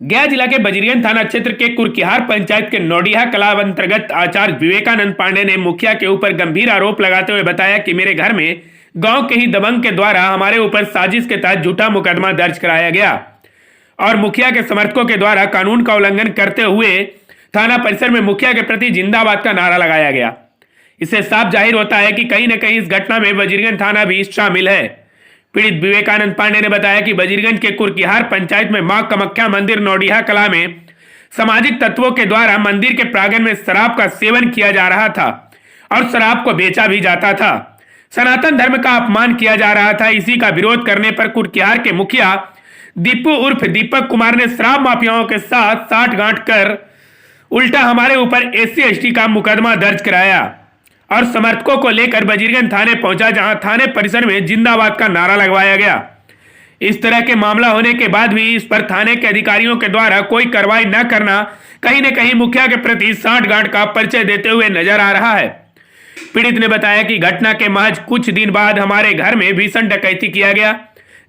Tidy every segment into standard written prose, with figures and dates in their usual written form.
गया जिला के बजरियन थाना क्षेत्र के कुरकिहार पंचायत के नौडिया कला अंतर्गत आचार्य विवेकानंद पांडे ने मुखिया के ऊपर गंभीर आरोप लगाते हुए बताया कि मेरे घर में गांव के ही दबंग के द्वारा हमारे ऊपर साजिश के तहत झूठा मुकदमा दर्ज कराया गया और मुखिया के समर्थकों के द्वारा कानून का उल्लंघन करते हुए थाना परिसर में मुखिया के प्रति जिंदाबाद का नारा लगाया गया। इससे साफ जाहिर होता है कि कहीं न कहीं इस घटना में बजरियन थाना भी शामिल है। पीड़ित विवेकानंद पांडे ने बताया कि बजरियन के कुरकिहार पंचायत में मां कामाख्या मंदिर नौडिया कला में सामाजिक तत्वों के द्वारा मंदिर के प्रांगण में शराब का सेवन किया जा रहा था और शराब को बेचा भी जाता था। सनातन धर्म का अपमान किया जा रहा था। इसी का विरोध करने पर कुरकिहार के मुखिया दीपू उर्फ दीपक कुमार ने शराब माफियाओं के साथ साठगांठ कर उल्टा हमारे ऊपर SC/ST का मुकदमा दर्ज कराया और समर्थकों को लेकर बजरियन थाने पहुंचा, जहां थाने परिसर में जिंदाबाद का नारा लगवाया गया। इस तरह के मामला होने के बाद भी इस पर थाने के अधिकारियों के द्वारा कोई कार्रवाई न करना कहीं न कहीं मुखिया के प्रति साठगांठ का परिचय देते हुए नजर आ रहा है। पीड़ित ने बताया कि घटना के महज कुछ दिन बाद हमारे घर में भीषण डकैती किया गया,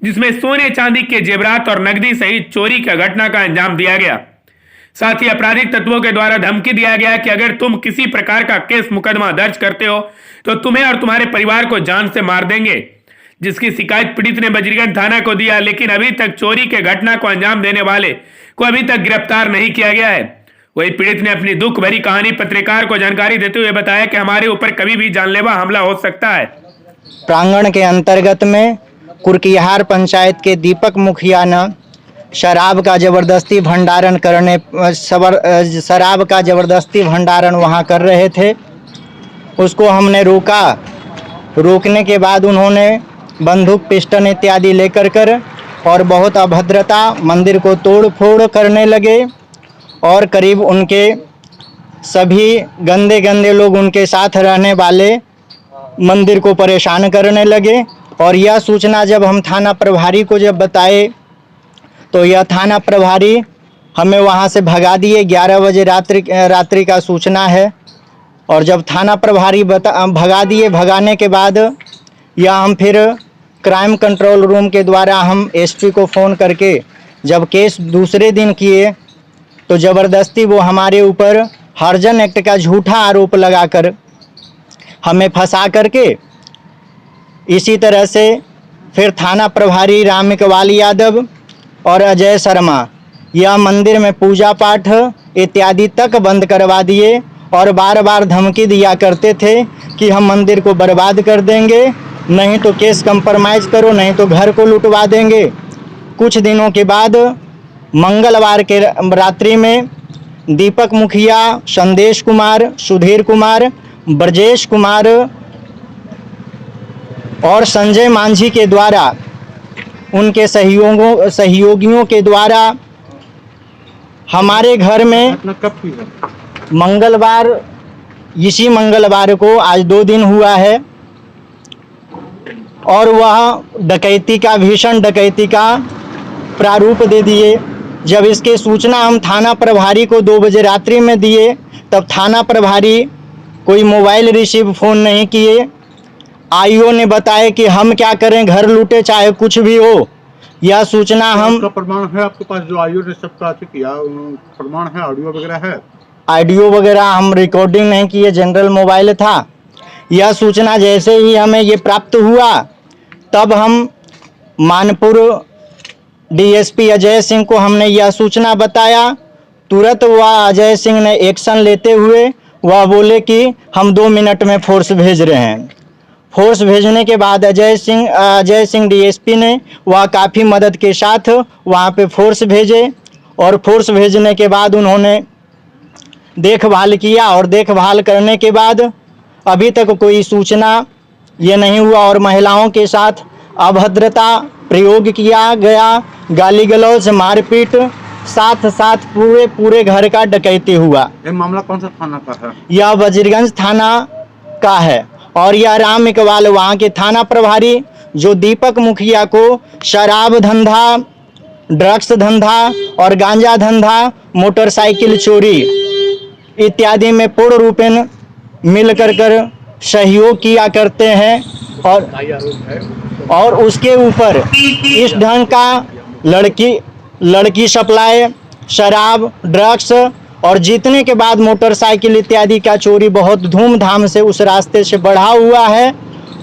जिसमें सोने चांदी के जेवरात और नकदी सहित चोरी का घटना का अंजाम दिया गया। साथ ही आपराधिक तत्वों के द्वारा धमकी दिया गया कि अगर तुम किसी प्रकार का केस मुकदमा दर्ज करते हो तो तुम्हें और तुम्हारे परिवार को जान से मार देंगे, जिसकी शिकायत पीड़ित ने बजरियन थाना को दिया, लेकिन अभी तक चोरी के घटना को अंजाम देने वाले को अभी तक गिरफ्तार नहीं किया गया है। वही पीड़ित ने अपनी दुख भरी कहानी पत्रकार को जानकारी देते हुए बताया कि हमारे ऊपर कभी भी जानलेवा हमला हो सकता है। प्रांगण के अंतर्गत में कुरकिहार पंचायत के दीपक मुखिया ने शराब का जबरदस्ती भंडारण वहाँ कर रहे थे। उसको हमने रोका। रोकने के बाद उन्होंने बंदूक पिस्टल इत्यादि लेकर और बहुत अभद्रता मंदिर को तोड़ फोड़ करने लगे और करीब उनके सभी गंदे लोग उनके साथ रहने वाले मंदिर को परेशान करने लगे। और यह सूचना जब हम थाना प्रभारी को जब बताए तो यह थाना प्रभारी हमें वहां से भगा दिए। 11 बजे रात्रि का सूचना है और जब थाना प्रभारी भगा दिए, भगाने के बाद यह हम फिर क्राइम कंट्रोल रूम के द्वारा हम SP को फ़ोन करके जब केस दूसरे दिन किए तो ज़बरदस्ती वो हमारे ऊपर हर्जन एक्ट का झूठा आरोप लगाकर हमें फंसा करके, इसी तरह से फिर थाना प्रभारी राम इकबाल यादव और अजय शर्मा यह मंदिर में पूजा पाठ इत्यादि तक बंद करवा दिए और बार बार धमकी दिया करते थे कि हम मंदिर को बर्बाद कर देंगे, नहीं तो केस कंप्रोमाइज़ करो, नहीं तो घर को लुटवा देंगे। कुछ दिनों के बाद मंगलवार के रात्रि में दीपक मुखिया, संदेश कुमार, सुधीर कुमार, ब्रजेश कुमार और संजय मांझी के द्वारा, उनके सहयोगियों के द्वारा हमारे घर में मंगलवार, इसी मंगलवार को आज 2 दिन हुआ है और वह डकैती का भीषण डकैती का प्रारूप दे दिए। जब इसके सूचना हम थाना प्रभारी को 2 बजे रात्रि में दिए तब थाना प्रभारी कोई मोबाइल रिसीव फ़ोन नहीं किए। IO ने बताया कि हम क्या करें, घर लूटे चाहे कुछ भी हो। यह सूचना हम प्रमाण है आपके पास जो IO ने सबका किया, प्रमाण है, ऑडियो वगैरह है? ऑडियो वगैरह हम रिकॉर्डिंग नहीं किए, जनरल मोबाइल था। यह सूचना जैसे ही हमें ये प्राप्त हुआ तब हम मानपुर DSP अजय सिंह को हमने यह सूचना बताया। तुरंत वह अजय सिंह ने एक्शन लेते हुए वह बोले कि हम 2 मिनट में फोर्स भेज रहे हैं। फोर्स भेजने के बाद अजय सिंह DSP ने वह काफ़ी मदद के साथ वहाँ पे फोर्स भेजे और फोर्स भेजने के बाद उन्होंने देखभाल किया और देखभाल करने के बाद अभी तक कोई सूचना ये नहीं हुआ और महिलाओं के साथ अभद्रता प्रयोग किया गया, गाली गलौज, मारपीट, साथ पूरे घर का डकैती हुआ। ये मामला कौन सा थाना का है? यह वजीरगंज थाना का है और यह राम इकबाल वहाँ के थाना प्रभारी जो दीपक मुखिया को शराब धंधा, ड्रग्स धंधा और गांजा धंधा, मोटरसाइकिल चोरी इत्यादि में पूर्ण रूपेण मिलकर सहयोग किया करते हैं और उसके ऊपर इस ढंग का लड़की सप्लाई, शराब, ड्रग्स और जीतने के बाद मोटरसाइकिल इत्यादि का चोरी बहुत धूमधाम से उस रास्ते से बढ़ा हुआ है।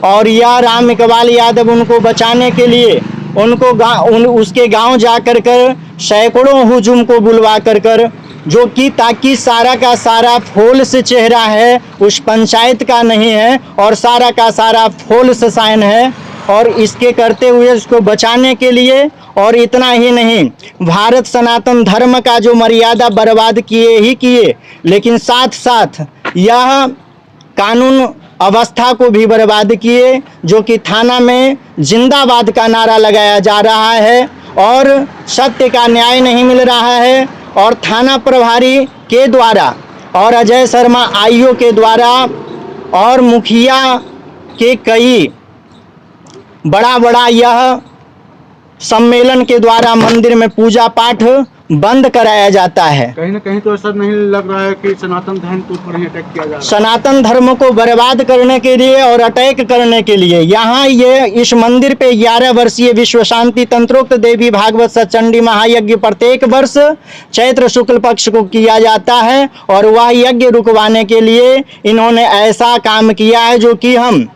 और यह राम इकबाल यादव उनको बचाने के लिए उनको उसके गांव जाकर कर सैकड़ों हुजूम को बुलवा कर जो कि ताकि सारा का सारा फॉल्स चेहरा है उस पंचायत का नहीं है और सारा का सारा फॉल्स साइन है, और इसके करते हुए उसको बचाने के लिए। और इतना ही नहीं, भारत सनातन धर्म का जो मर्यादा बर्बाद किए ही किए, लेकिन साथ साथ यह कानून अवस्था को भी बर्बाद किए, जो कि थाना में जिंदाबाद का नारा लगाया जा रहा है और सत्य का न्याय नहीं मिल रहा है। और थाना प्रभारी के द्वारा और अजय शर्मा आईओ के द्वारा और मुखिया के कई बड़ा यह सम्मेलन के द्वारा मंदिर में पूजा पाठ बंद कराया जाता है। कहीं ना कहीं तो ऐसा नहीं लग रहा है कि सनातन धर्म के ऊपर ही अटैक किया जा रहा है? सनातन धर्म को बर्बाद करने के लिए और अटैक करने के लिए यहाँ ये इस मंदिर पे 11 वर्षीय विश्व शांति तंत्रोक्त देवी भागवत सचंडी महायज्ञ प्रत्येक वर्ष चैत्र शुक्ल पक्ष को किया जाता है, और वह यज्ञ रुकवाने के लिए इन्होंने ऐसा काम किया है जो कि हम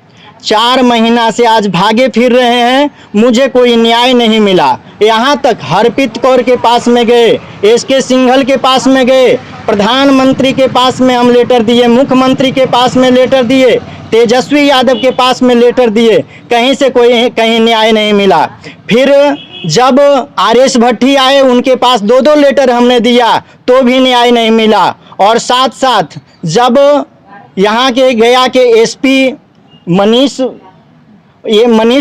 4 महीना से आज भागे फिर रहे हैं, मुझे कोई न्याय नहीं मिला। यहाँ तक हरप्रीत कौर के पास में गए, एसके सिंघल के पास में गए, प्रधानमंत्री के पास में हम लेटर दिए, मुख्यमंत्री के पास में लेटर दिए, तेजस्वी यादव के पास में लेटर दिए, कहीं से कहीं न्याय नहीं मिला। फिर जब आरएस भट्टी आए उनके पास 2-2 लेटर हमने दिया तो भी न्याय नहीं मिला। और साथ साथ जब यहाँ के गया के एसपी मनीष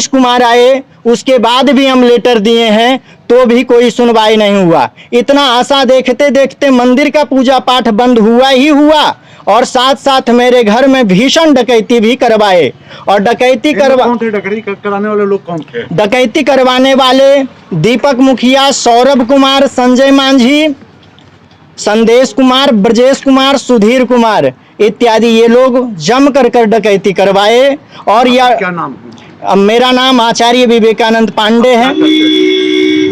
कुमार आए उसके बाद भी हम लेटर दिए हैं तो भी कोई सुनवाई नहीं हुआ। इतना आशा देखते देखते मंदिर का पूजा पाठ बंद हुआ ही हुआ, और साथ साथ मेरे घर में भीषण डकैती भी करवाए। और डकैती कराने वाले लोग कौन थे? डकैती करवाने वाले दीपक मुखिया, सौरभ कुमार, संजय मांझी, संदेश कुमार, ब्रजेश कुमार, सुधीर कुमार इत्यादि ये लोग जम कर डकैती करवाए। और यह क्या नाम है? मेरा नाम आचार्य विवेकानंद पांडे है।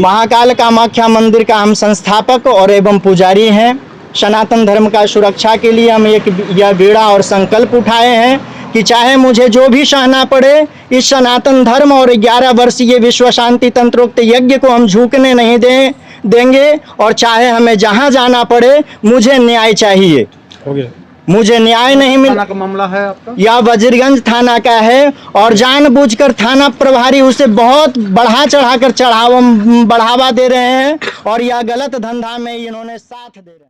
महाकाल कामाख्या मंदिर का हम संस्थापक और एवं पुजारी हैं। सनातन धर्म का सुरक्षा के लिए हम यह बीड़ा और संकल्प उठाए हैं कि चाहे मुझे जो भी सहना पड़े, इस सनातन धर्म और 11 वर्षीय विश्व शांति तंत्रोक्त यज्ञ को हम झुकने नहीं देंगे, और चाहे हमें जहां जाना पड़े मुझे न्याय चाहिए। मुझे न्याय नहीं मिला। थाना का मामला है आपका? यह वजीरगंज थाना का है, और जानबूझकर थाना प्रभारी उसे बहुत बढ़ावा दे रहे हैं, और यह गलत धंधा में इन्होंने साथ दे रहे हैं।